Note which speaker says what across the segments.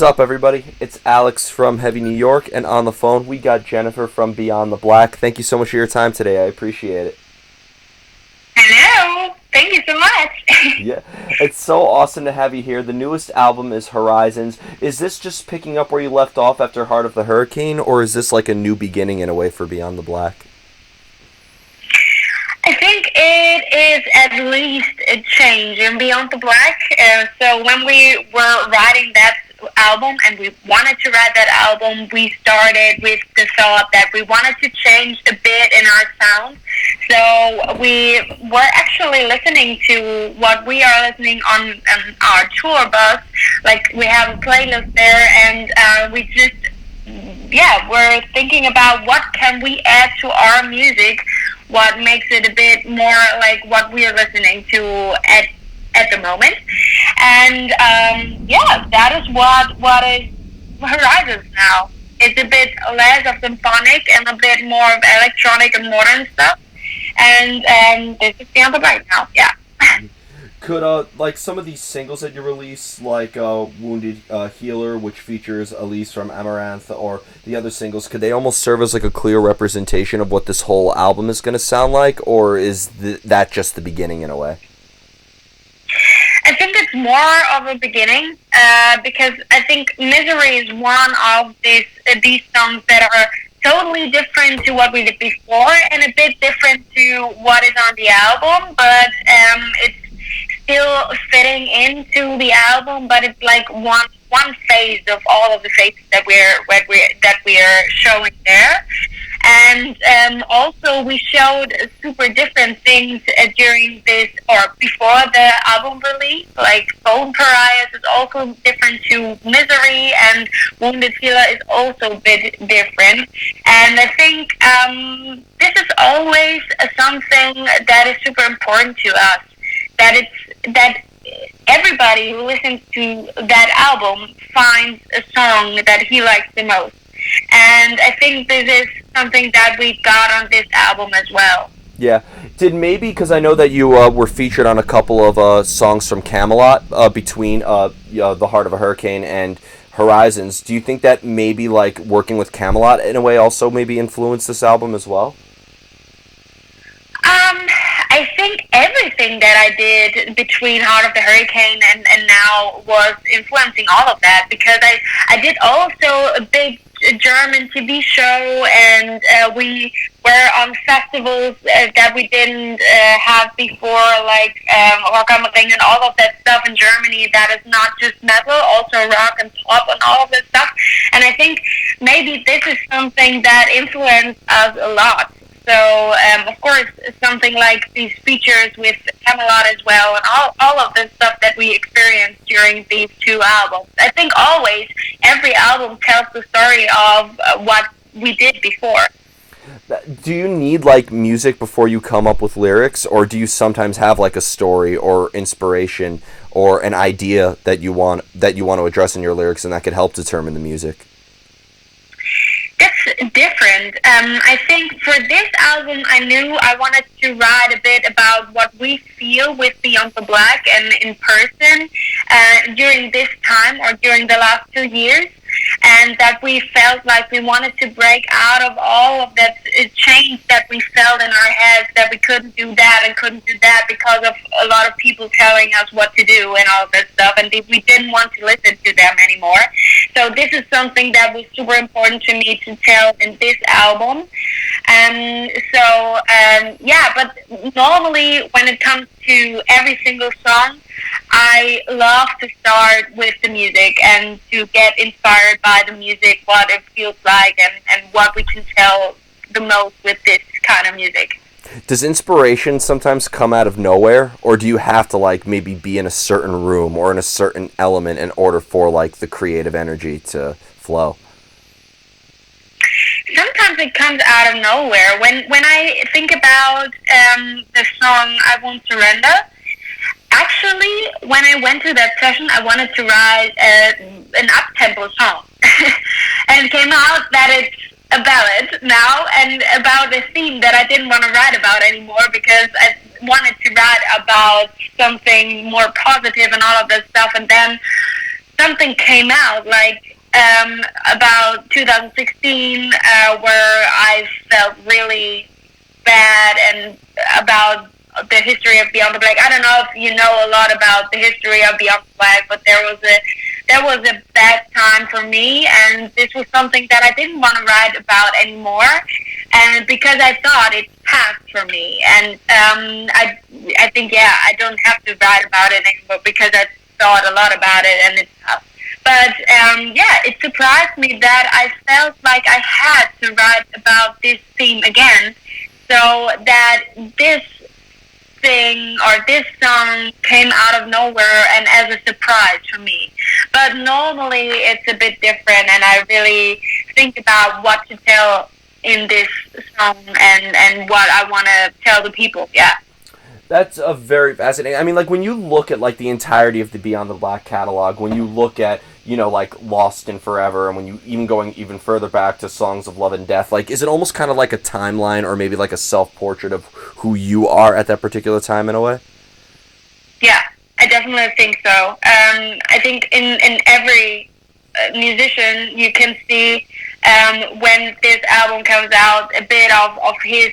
Speaker 1: What's up, everybody? It's Alex from Heavy New York, and on the phone we got Jennifer from Beyond the Black. Thank you so much for your time today. I appreciate it.
Speaker 2: Hello. Thank you so much.
Speaker 1: Yeah, it's so awesome to have you here. The newest album is Horizons. Is this just picking up where you left off after Heart of the Hurricane, or is this like a new beginning in a way for Beyond the Black?
Speaker 2: I think it is at least a change in Beyond the Black. So when we were writing that album and we wanted to write that album, we started with the thought that we wanted to change a bit in our sound. So we were actually listening to what we are listening on our tour bus. Like, we have a playlist there, and we just, we're thinking about what can we add to our music, what makes it a bit more like what we are listening to at the moment. And that is what is Horizons now. It's a bit less of symphonic and a bit more of electronic and modern stuff. And this is Beyond the Black now. Yeah.
Speaker 1: Could like some of these singles that you release, like Wounded Healer, which features Elise from Amaranth, or the other singles, could they almost serve as like a clear representation of what this whole album is going to sound like, or is that just the beginning in a way?
Speaker 2: I think it's more of a beginning, because I think Misery is one of these songs that are totally different to what we did before and a bit different to what is on the album, but it's still fitting into the album, but it's like one phase of all of the phases that we're showing there. And also we showed super different things during this or before the album release. Like Bone Pariahs is also different to Misery, and Wounded Healer is also a bit different. And I think this is always something that is super important to us. That everybody who listens to that album finds a song that he likes the most. And I think this is something that we got on this album as well.
Speaker 1: Yeah. Did maybe, because I know that you were featured on a couple of songs from Camelot between The Heart of a Hurricane and Horizons, do you think that maybe like working with Camelot in a way also maybe influenced this album as well?
Speaker 2: I think everything that I did between Heart of the Hurricane and now was influencing all of that, because I did also a big German TV show, and we were on festivals that we didn't have before, like Rock am Ring and all of that stuff in Germany that is not just metal, also rock and pop and all of this stuff. And I think maybe this is something that influenced us a lot. So, of course, something like these features with Camelot as well, and all of the stuff that we experienced during these two albums. I think always every album tells the story of what we did before.
Speaker 1: Do you need like music before you come up with lyrics, or do you sometimes have like a story or inspiration or an idea that you want to address in your lyrics, and that could help determine the music?
Speaker 2: It's different. I think for this album, I knew I wanted to write a bit about what we feel with Beyond the Black and in person during this time or during the last 2 years, and that we felt like we wanted to break out of all of that change that we felt in our heads, that we couldn't do that and couldn't do that because of a lot of people telling us what to do and all this stuff, and we didn't want to listen to them anymore. So this is something that was super important to me to tell in this album. But normally when it comes to every single song, I love to start with the music and to get inspired by the music, what it feels like, and what we can tell the most with this kind of music.
Speaker 1: Does inspiration sometimes come out of nowhere, or do you have to like maybe be in a certain room or in a certain element in order for like the creative energy to flow?
Speaker 2: Sometimes it comes out of nowhere. When I think about the song I Won't Surrender, actually, when I went to that session, I wanted to write an up-tempo song. And it came out that it's a ballad now, and about a theme that I didn't want to write about anymore, because I wanted to write about something more positive and all of this stuff. And then something came out like about 2016 where I felt really bad and about the history of Beyond the Black. I don't know if you know a lot about the history of Beyond the Black, but there was a bad time for me, and this was something that I didn't want to write about anymore, and because I thought it passed for me, and I think I don't have to write about it anymore because I thought a lot about it and it's passed. But it surprised me that I felt like I had to write about this theme again, so that this thing or this song came out of nowhere and as a surprise for me. But normally it's a bit different, and I really think about what to tell in this song and what I want to tell the people. Yeah.
Speaker 1: That's a very fascinating. I mean, like, when you look at, like, the entirety of the Beyond the Black catalog, when you look at, you know, like, Lost in Forever, and when you even going even further back to Songs of Love and Death, like, is it almost kind of like a timeline or maybe like a self-portrait of who you are at that particular time in a way?
Speaker 2: Yeah, I definitely think so. I think in every musician you can see when this album comes out a bit of his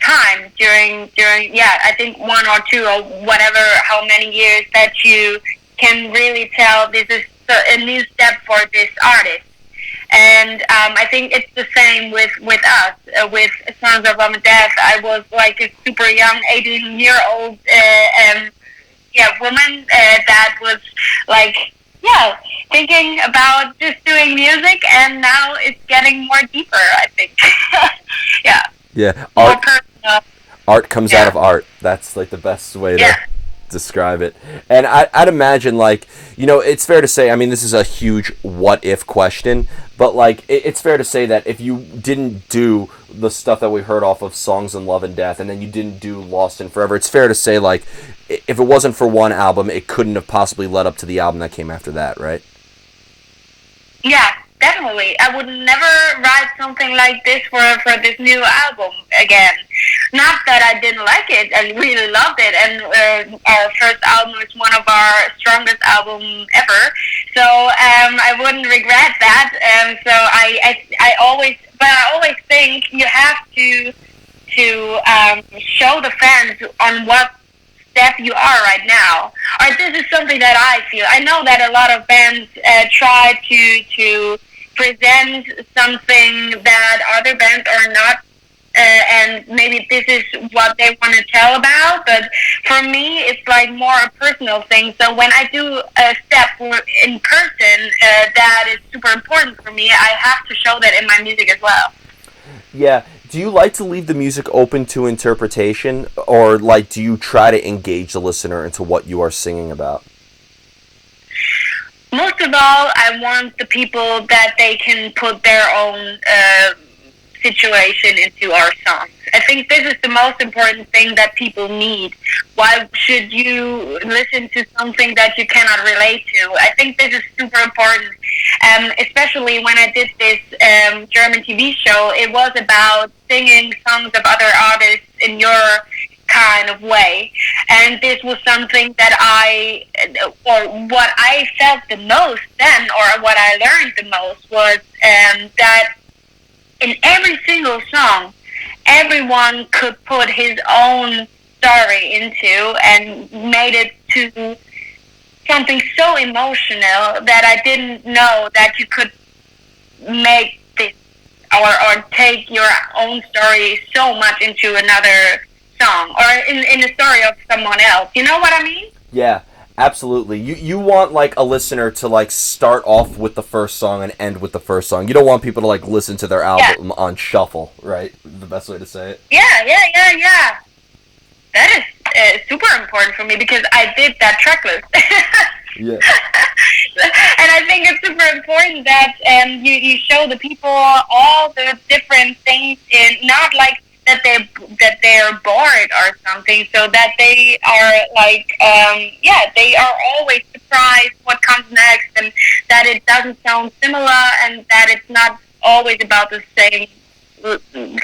Speaker 2: time during I think 1 or 2 or whatever, how many years that you can really tell this is a new step for this artist. And I think it's the same with us, with Songs of Love and Death. I was like a super young 18-year-old woman that was like thinking about just doing music, and now it's getting more deeper, I think.
Speaker 1: Yeah,
Speaker 2: more personal.
Speaker 1: Art comes out of art. That's like the best way to describe it. And I'd imagine, like, you know, it's fair to say, I mean, this is a huge what-if question, but, like, it's fair to say that if you didn't do the stuff that we heard off of Songs in Love and Death, and then you didn't do Lost in Forever, it's fair to say, like, if it wasn't for one album, it couldn't have possibly led up to the album that came after that, right?
Speaker 2: Yeah, definitely. I would never write something like this for this new album again. Not that I didn't like it, I really loved it, and our first album is one of our strongest albums ever, so I wouldn't regret that. So I always think you have to show the fans on what step you are right now. Or this is something that I feel. I know that a lot of bands try to present something that other bands are not, and maybe this is what they want to tell about, but for me it's like more a personal thing. So when I do a step in person that is super important for me, I have to show that in my music as well.
Speaker 1: Yeah. Do you like to leave the music open to interpretation, or, like, do you try to engage the listener into what you are singing about?
Speaker 2: Most of all, I want the people that they can put their own situation into our songs. I think this is the most important thing that people need. Why should you listen to something that you cannot relate to? I think this is super important, especially when I did this German TV show. It was about singing songs of other artists in your kind of way, and this was something that what I felt the most then, or what I learned the most, was that in every single song, everyone could put his own story into and made it to something so emotional that I didn't know that you could make this or take your own story so much into another song or in the story of someone else. You know what I mean?
Speaker 1: Yeah. Absolutely. You want, like, a listener to, like, start off with the first song and end with the first song. You don't want people to, like, listen to their album on shuffle, right? The best way to say it.
Speaker 2: Yeah. That is super important for me because I did that track list.
Speaker 1: Yeah.
Speaker 2: And I think it's super important that you show the people all the different things, in not like that they're bored or something, so that they are like they are always surprised what comes next, and that it doesn't sound similar, and that it's not always about the same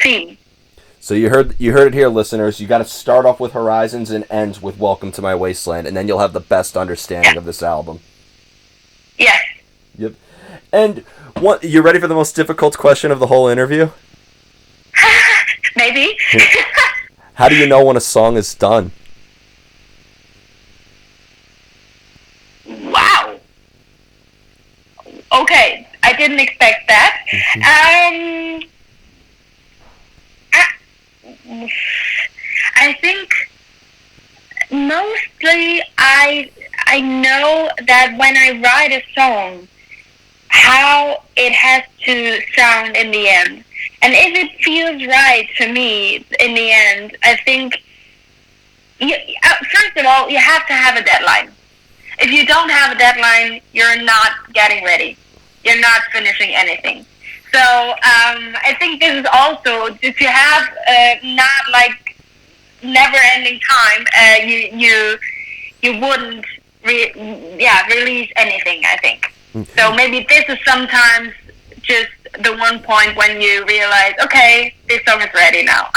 Speaker 2: theme.
Speaker 1: So you heard it here, listeners. You got to start off with Horizons and end with Welcome to My Wasteland, and then you'll have the best understanding of this album.
Speaker 2: Yes.
Speaker 1: Yep. And what, you ready for the most difficult question of the whole interview?
Speaker 2: Maybe.
Speaker 1: How do you know when a song is done?
Speaker 2: Wow. Okay, I didn't expect that. I think mostly I know that when I write a song, how it has to sound in the end. And if it feels right to me in the end, I think, first of all, you have to have a deadline. If you don't have a deadline, you're not getting ready. You're not finishing anything. So I think this is also, if you have not like never-ending time, you wouldn't release anything, I think. So maybe this is sometimes just the one point when you realize, okay, this song is ready now.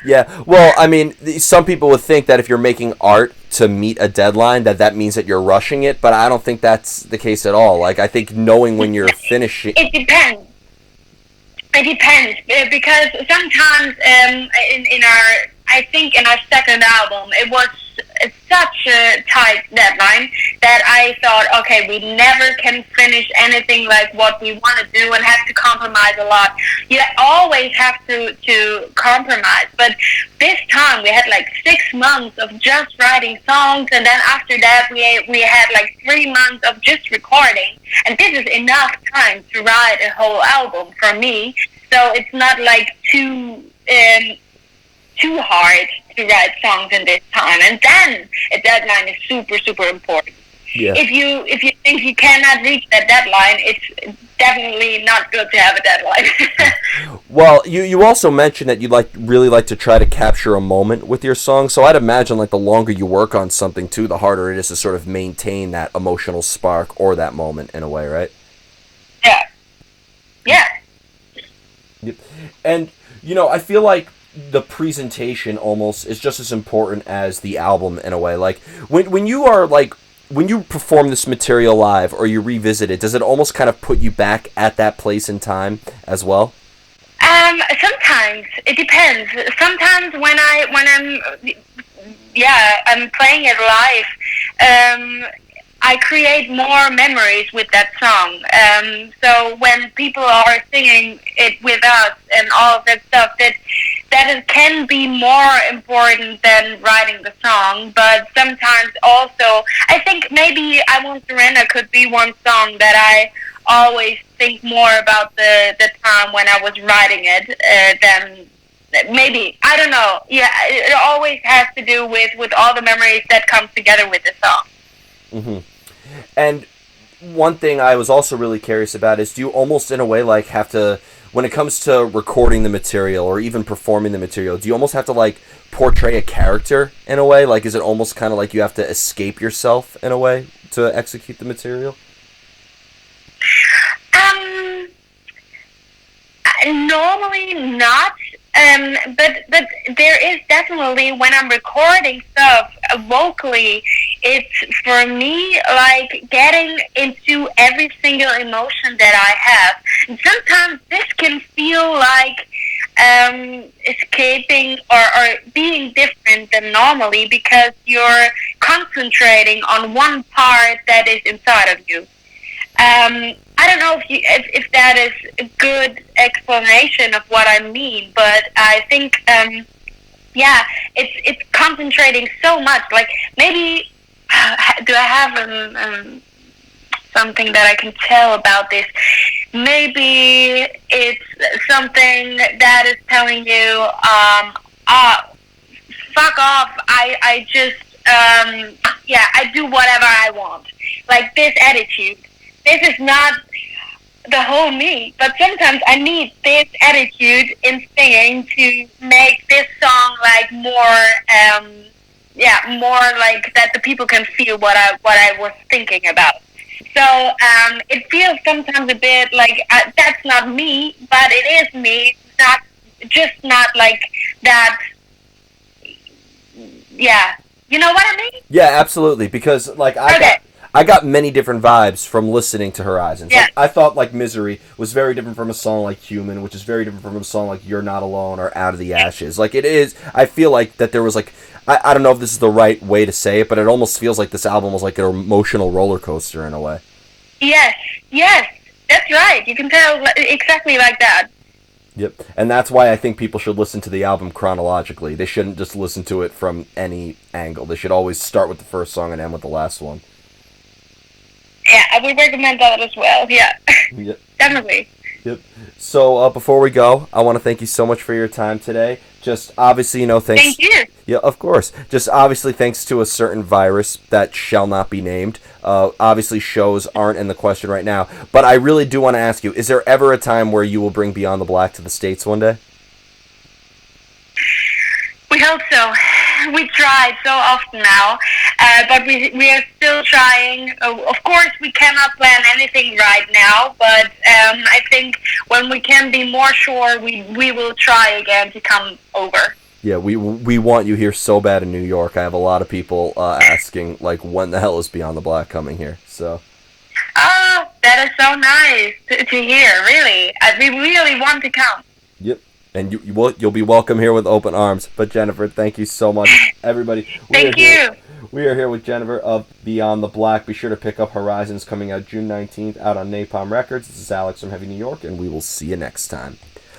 Speaker 1: Yeah, well, I mean, some people would think that if you're making art to meet a deadline, that means that you're rushing it, but I don't think that's the case at all. Like, I think knowing when you're finishing...
Speaker 2: It depends. It depends, because sometimes in our, I think in our second album, it was such a tight deadline that I thought, okay, we never can finish anything like what we want to do and have to compromise a lot. You always have to compromise. But this time we had like 6 months of just writing songs, and then after that we had like 3 months of just recording. And this is enough time to write a whole album for me. So it's not like too hard to write songs in this time. And then a deadline is super, super important.
Speaker 1: Yeah.
Speaker 2: If you think you cannot reach that deadline, it's definitely not good to have a deadline.
Speaker 1: Well, you also mentioned that you really like to try to capture a moment with your song. So I'd imagine like the longer you work on something too, the harder it is to sort of maintain that emotional spark or that moment in a way, right?
Speaker 2: Yeah. Yeah.
Speaker 1: Yep. And I feel like the presentation almost is just as important as the album in a way. Like when you are like when you perform this material live or you revisit it, does it almost kind of put you back at that place in time as well?
Speaker 2: Sometimes it depends. Sometimes when I'm playing it live, I create more memories with that song. So when people are singing it with us and all of that stuff, that it can be more important than writing the song. But sometimes also, I think maybe I Won't Surrender could be one song that I always think more about the time when I was writing it than maybe, I don't know. Yeah, it always has to do with all the memories that comes together with the song.
Speaker 1: Mm-hmm. And one thing I was also really curious about is, do you almost in a way like have to, when it comes to recording the material or even performing the material, do you almost have to like portray a character in a way? Like, is it almost kind of like you have to escape yourself in a way to execute the material?
Speaker 2: Normally not. But there is definitely, when I'm recording stuff vocally, it's for me like getting into every single emotion that I have. And sometimes this can feel like escaping or being different than normally, because you're concentrating on one part that is inside of you. I don't know if that is a good explanation of what I mean, but I think it's concentrating so much. Like, maybe do I have something that I can tell about this? Maybe it's something that is telling you, fuck off. I just I do whatever I want. Like this attitude. This is not the whole me, but sometimes I need this attitude in singing to make this song like more like that the people can feel what I was thinking about. So it feels sometimes a bit like that's not me, but it is me. Not like that. Yeah, you know what I mean?
Speaker 1: Yeah, absolutely. Because like I got many different vibes from listening to Horizons.
Speaker 2: Yeah.
Speaker 1: Like, I thought like Misery was very different from a song like Human, which is very different from a song like You're Not Alone or Out of the Ashes. Like it is, I feel like that there was like, I don't know if this is the right way to say it, but it almost feels like this album was like an emotional roller coaster in a way.
Speaker 2: Yes, that's right. You can tell exactly like that.
Speaker 1: Yep, and that's why I think people should listen to the album chronologically. They shouldn't just listen to it from any angle. They should always start with the first song and end with the last one.
Speaker 2: Yeah, I would recommend that as well. Yeah,
Speaker 1: Yep.
Speaker 2: definitely.
Speaker 1: Yep. So before we go, I want to thank you so much for your time today. Just obviously, thanks.
Speaker 2: Thank you.
Speaker 1: Yeah, of course. Just obviously, thanks to a certain virus that shall not be named. Obviously, shows aren't in the question right now. But I really do want to ask you: is there ever a time where you will bring Beyond the Black to the States one day?
Speaker 2: We hope so. We tried so often now, but we are still trying. Of course, we cannot plan anything right now, but I think when we can be more sure, we will try again to come over.
Speaker 1: Yeah, we want you here so bad in New York. I have a lot of people asking, like, when the hell is Beyond the Black coming here? So.
Speaker 2: Oh, that is so nice to hear, really. We really want to come.
Speaker 1: Yep. And you'll be welcome here with open arms. But Jennifer, thank you so much, everybody.
Speaker 2: Thank you.
Speaker 1: We are here with Jennifer of Beyond the Black. Be sure to pick up Horizons, coming out June 19th, out on Napalm Records. This is Alex from Heavy New York, and we will see you next time.